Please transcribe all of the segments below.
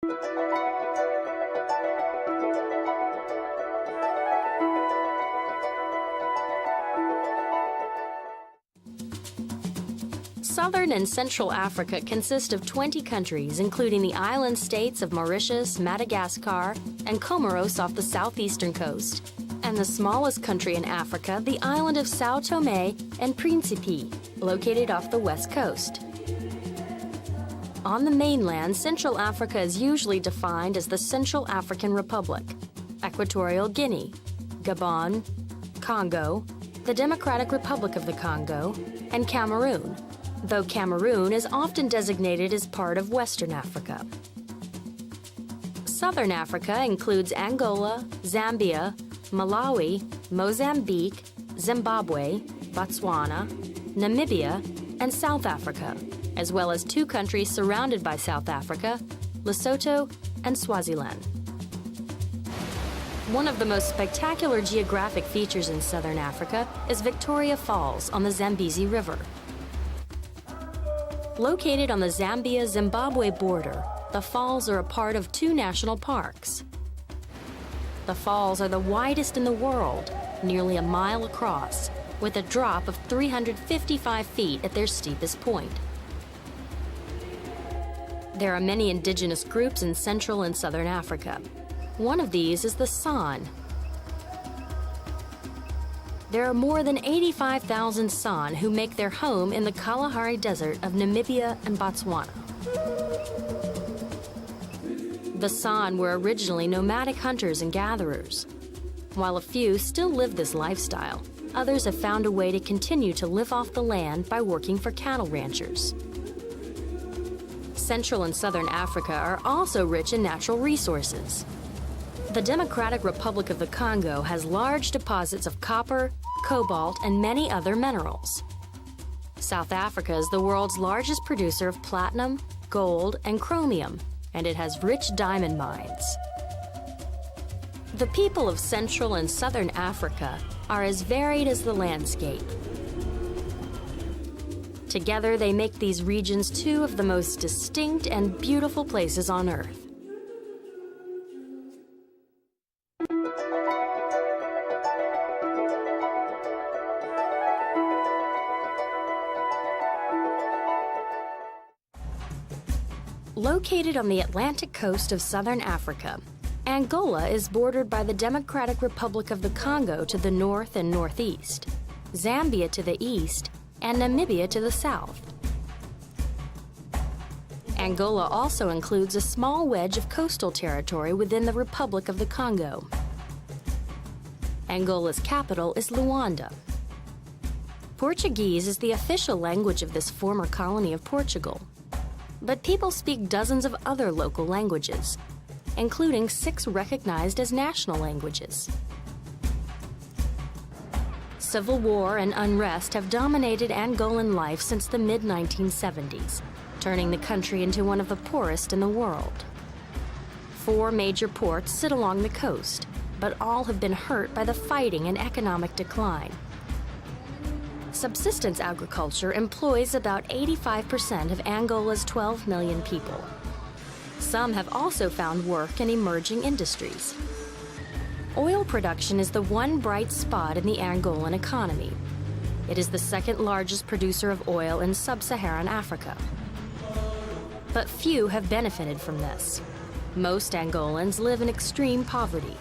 Southern and Central Africa consist of 20 countries, including the island states of Mauritius, Madagascar, and Comoros off the southeastern coast, and the smallest country in Africa, the island of São Tomé and Príncipe, located off the west coast. On the mainland, Central Africa is usually defined as the Central African Republic, Equatorial Guinea, Gabon, Congo, the Democratic Republic of the Congo, and Cameroon, though Cameroon is often designated as part of Western Africa. Southern Africa includes Angola, Zambia, Malawi, Mozambique, Zimbabwe, Botswana, Namibia, and South Africa, as well as two countries surrounded by South Africa, Lesotho and Swaziland. One of the most spectacular geographic features in Southern Africa is Victoria Falls on the Zambezi River. Located on the Zambia-Zimbabwe border, the falls are a part of two national parks. The falls are the widest in the world, nearly a mile across, with a drop of 355 feet at their steepest point. There are many indigenous groups in Central and Southern Africa. One of these is the San. There are more than 85,000 San who make their home in the Kalahari Desert of Namibia and Botswana. The San were originally nomadic hunters and gatherers. While a few still live this lifestyle, others have found a way to continue to live off the land by working for cattle ranchers. Central and Southern Africa are also rich in natural resources. The Democratic Republic of the Congo has large deposits of copper, cobalt, and many other minerals. South Africa is the world's largest producer of platinum, gold, and chromium, and it has rich diamond mines. The people of Central and Southern Africa are as varied as the landscape. Together, they make these regions two of the most distinct and beautiful places on Earth. Located on the Atlantic coast of Southern Africa, Angola is bordered by the Democratic Republic of the Congo to the north and northeast, Zambia to the east, and Namibia to the south. Angola also includes a small wedge of coastal territory within the Republic of the Congo. Angola's capital is Luanda. Portuguese is the official language of this former colony of Portugal. But people speak dozens of other local languages, including 6 recognized as national languages. Civil war and unrest have dominated Angolan life since the mid-1970s, turning the country into one of the poorest in the world. 4 major ports sit along the coast, but all have been hurt by the fighting and economic decline. Subsistence agriculture employs about 85% of Angola's 12 million people. Some have also found work in emerging industries. Oil production is the one bright spot in the Angolan economy. It is the second largest producer of oil in sub-Saharan Africa. But few have benefited from this. Most Angolans live in extreme poverty.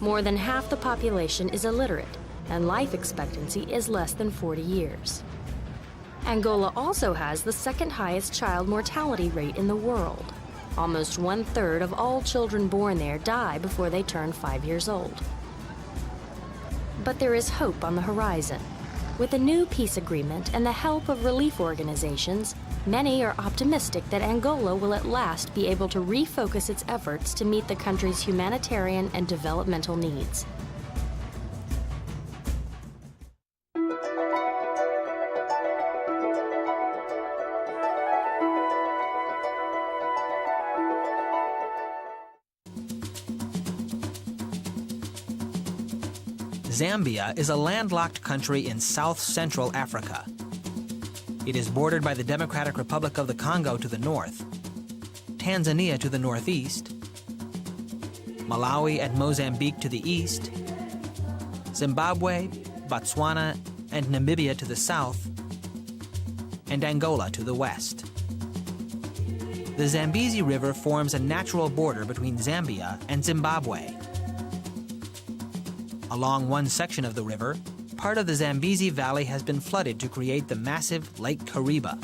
More than half the population is illiterate, and life expectancy is less than 40 years. Angola also has the second highest child mortality rate in the world. Almost 1/3 of all children born there die before they turn 5 years old. But there is hope on the horizon. With a new peace agreement and the help of relief organizations, many are optimistic that Angola will at last be able to refocus its efforts to meet the country's humanitarian and developmental needs. Zambia is a landlocked country in south-central Africa. It is bordered by the Democratic Republic of the Congo to the north Tanzania to the northeast, Malawi and Mozambique to the east, Zimbabwe, Botswana, and Namibia to the south, and Angola to the west. The Zambezi River forms a natural border between Zambia and Zimbabwe. Along one section of the river, part of the Zambezi Valley has been flooded to create the massive Lake Kariba.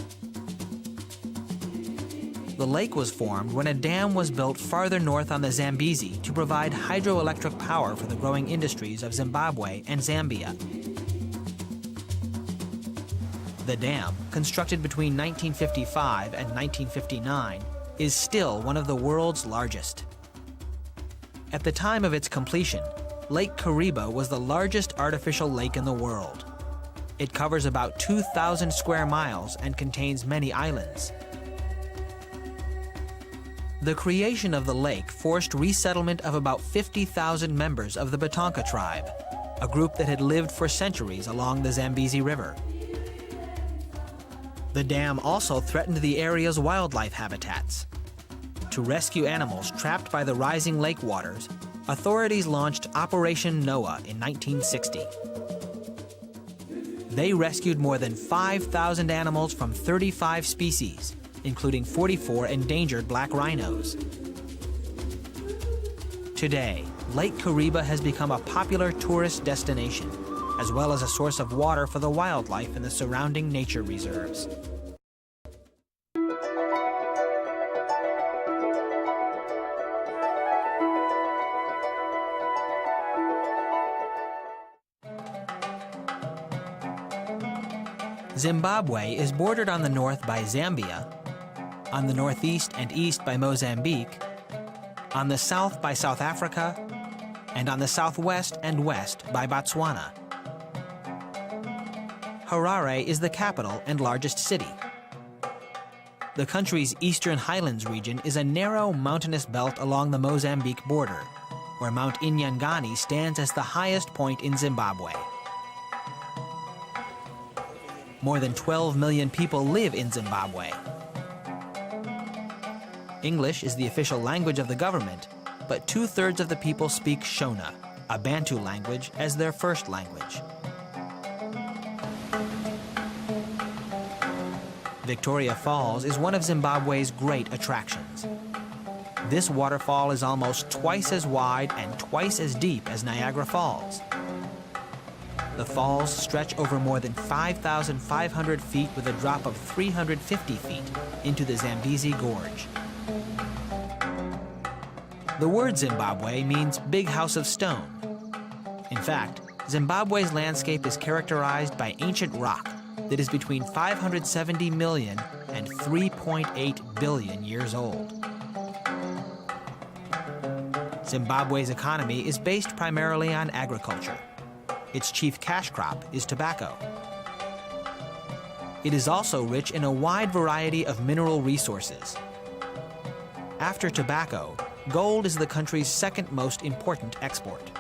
The lake was formed when a dam was built farther north on the Zambezi to provide hydroelectric power for the growing industries of Zimbabwe and Zambia. The dam, constructed between 1955 and 1959, is still one of the world's largest. At the time of its completion, Lake Kariba was the largest artificial lake in the world. It covers about 2,000 square miles and contains many islands. The creation of the lake forced resettlement of about 50,000 members of the Batonka tribe, a group that had lived for centuries along the Zambezi River. The dam also threatened the area's wildlife habitats. To rescue animals trapped by the rising lake waters, authorities launched Operation Noah in 1960. They rescued more than 5,000 animals from 35 species, including 44 endangered black rhinos. Today, Lake Kariba has become a popular tourist destination, as well as a source of water for the wildlife in the surrounding nature reserves. Zimbabwe is bordered on the north by Zambia, on the northeast and east by Mozambique, on the south by South Africa, and on the southwest and west by Botswana. Harare is the capital and largest city. The country's eastern highlands region is a narrow mountainous belt along the Mozambique border, where Mount Inyangani stands as the highest point in Zimbabwe. More than 12 million people live in Zimbabwe. English is the official language of the government, but 2/3 of the people speak Shona, a Bantu language, as their first language. Victoria Falls is one of Zimbabwe's great attractions. This waterfall is almost twice as wide and twice as deep as Niagara Falls. The falls stretch over more than 5,500 feet with a drop of 350 feet into the Zambezi Gorge. The word Zimbabwe means big house of stone. In fact, Zimbabwe's landscape is characterized by ancient rock that is between 570 million and 3.8 billion years old. Zimbabwe's economy is based primarily on agriculture. Its chief cash crop is tobacco. It is also rich in a wide variety of mineral resources. After tobacco, gold is the country's second most important export.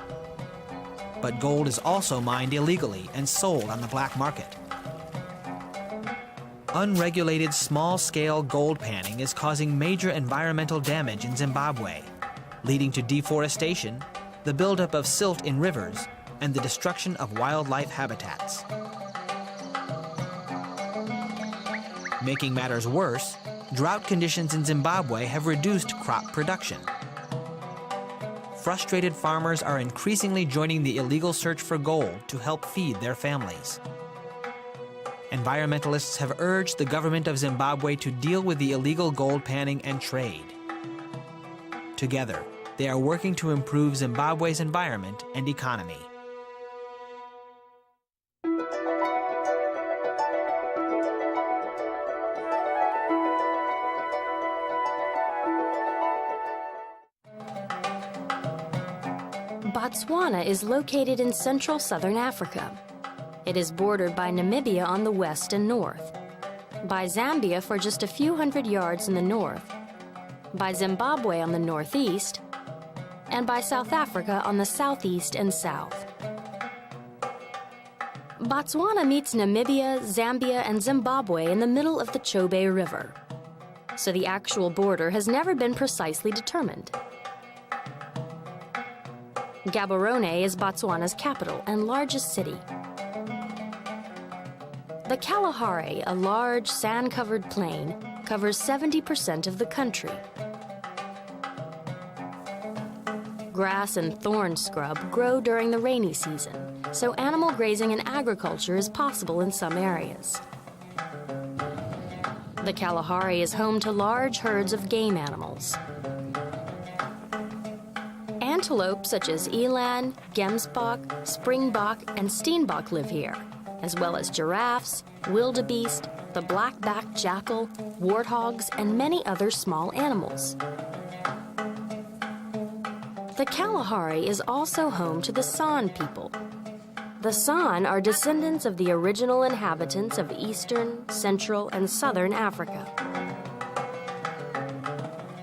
But gold is also mined illegally and sold on the black market. Unregulated small-scale gold panning is causing major environmental damage in Zimbabwe, leading to deforestation, the buildup of silt in rivers, and the destruction of wildlife habitats. Making matters worse, drought conditions in Zimbabwe have reduced crop production. Frustrated farmers are increasingly joining the illegal search for gold to help feed their families. Environmentalists have urged the government of Zimbabwe to deal with the illegal gold panning and trade. Together, they are working to improve Zimbabwe's environment and economy. Botswana is located in central southern Africa. It is bordered by Namibia on the west and north, by Zambia for just a few hundred yards in the north, by Zimbabwe on the northeast, and by South Africa on the southeast and south. Botswana meets Namibia, Zambia, and Zimbabwe in the middle of the Chobe River. so the actual border has never been precisely determined. Gaborone is Botswana's capital and largest city. The Kalahari, a large, sand-covered plain, covers 70% of the country. Grass and thorn scrub grow during the rainy season, so animal grazing and agriculture is possible in some areas. The Kalahari is home to large herds of game animals. Antelope such as eland, gemsbok, springbok, and steenbok live here, as well as giraffes, wildebeest, the black-backed jackal, warthogs, and many other small animals. The Kalahari is also home to the San people. The San are descendants of the original inhabitants of eastern, central, and southern Africa.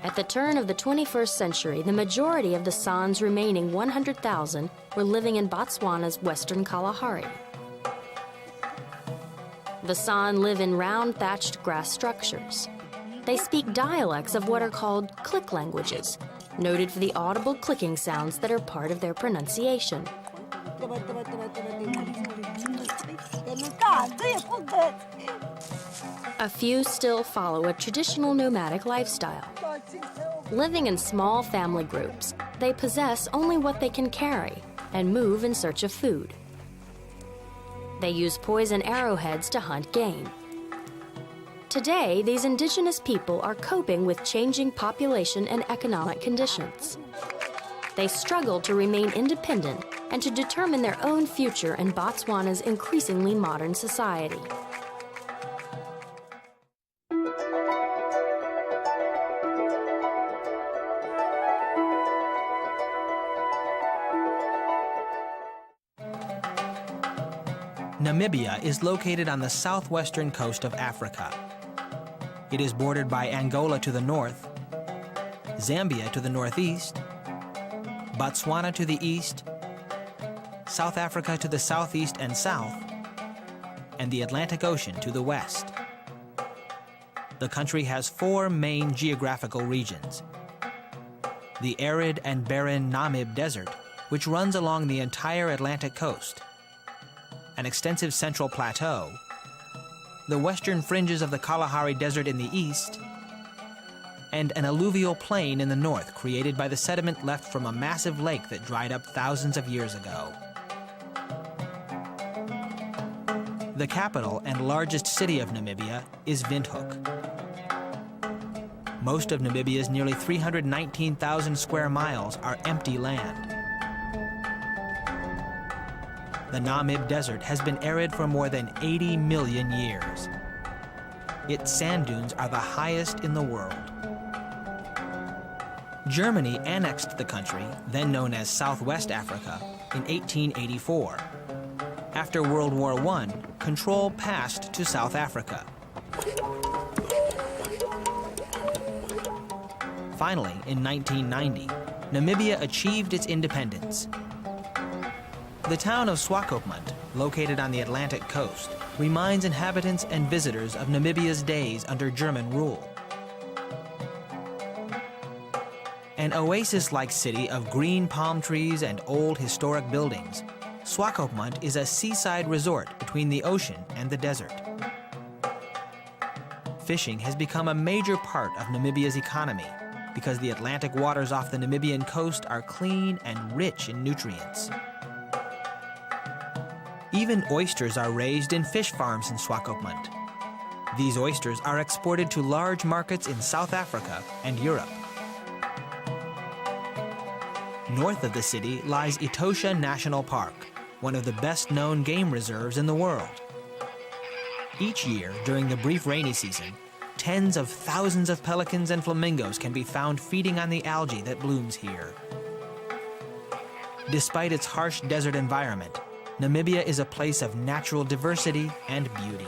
At the turn of the 21st century, the majority of the San's remaining 100,000 were living in Botswana's western Kalahari. The San live in round thatched grass structures. They speak dialects of what are called click languages, noted for the audible clicking sounds that are part of their pronunciation. A few still follow a traditional nomadic lifestyle. Living in small family groups, they possess only what they can carry and move in search of food. They use poison arrowheads to hunt game. Today, these indigenous people are coping with changing population and economic conditions. They struggle to remain independent and to determine their own future in Botswana's increasingly modern society. Namibia is located on the southwestern coast of Africa. It is bordered by Angola to the north, Zambia to the northeast, Botswana to the east, South Africa to the southeast and south, and the Atlantic Ocean to the west. The country has 4 main geographical regions: the arid and barren Namib Desert, which runs along the entire Atlantic coast, an extensive central plateau, the western fringes of the Kalahari Desert in the east, and an alluvial plain in the north created by the sediment left from a massive lake that dried up thousands of years ago. The capital and largest city of Namibia is Windhoek. Most of Namibia's nearly 319,000 square miles are empty land. The Namib Desert has been arid for more than 80 million years. Its sand dunes are the highest in the world. Germany annexed the country, then known as Southwest Africa, in 1884. After World War I, control passed to South Africa. Finally, in 1990, Namibia achieved its independence. The town of Swakopmund, located on the Atlantic coast, reminds inhabitants and visitors of Namibia's days under German rule. An oasis-like city of green palm trees and old historic buildings, Swakopmund is a seaside resort between the ocean and the desert. Fishing has become a major part of Namibia's economy because the Atlantic waters off the Namibian coast are clean and rich in nutrients. Even oysters are raised in fish farms in Swakopmund. These oysters are exported to large markets in South Africa and Europe. North of the city lies Etosha National Park, one of the best-known game reserves in the world. Each year, during the brief rainy season, tens of thousands of pelicans and flamingos can be found feeding on the algae that blooms here. Despite its harsh desert environment, Namibia is a place of natural diversity and beauty.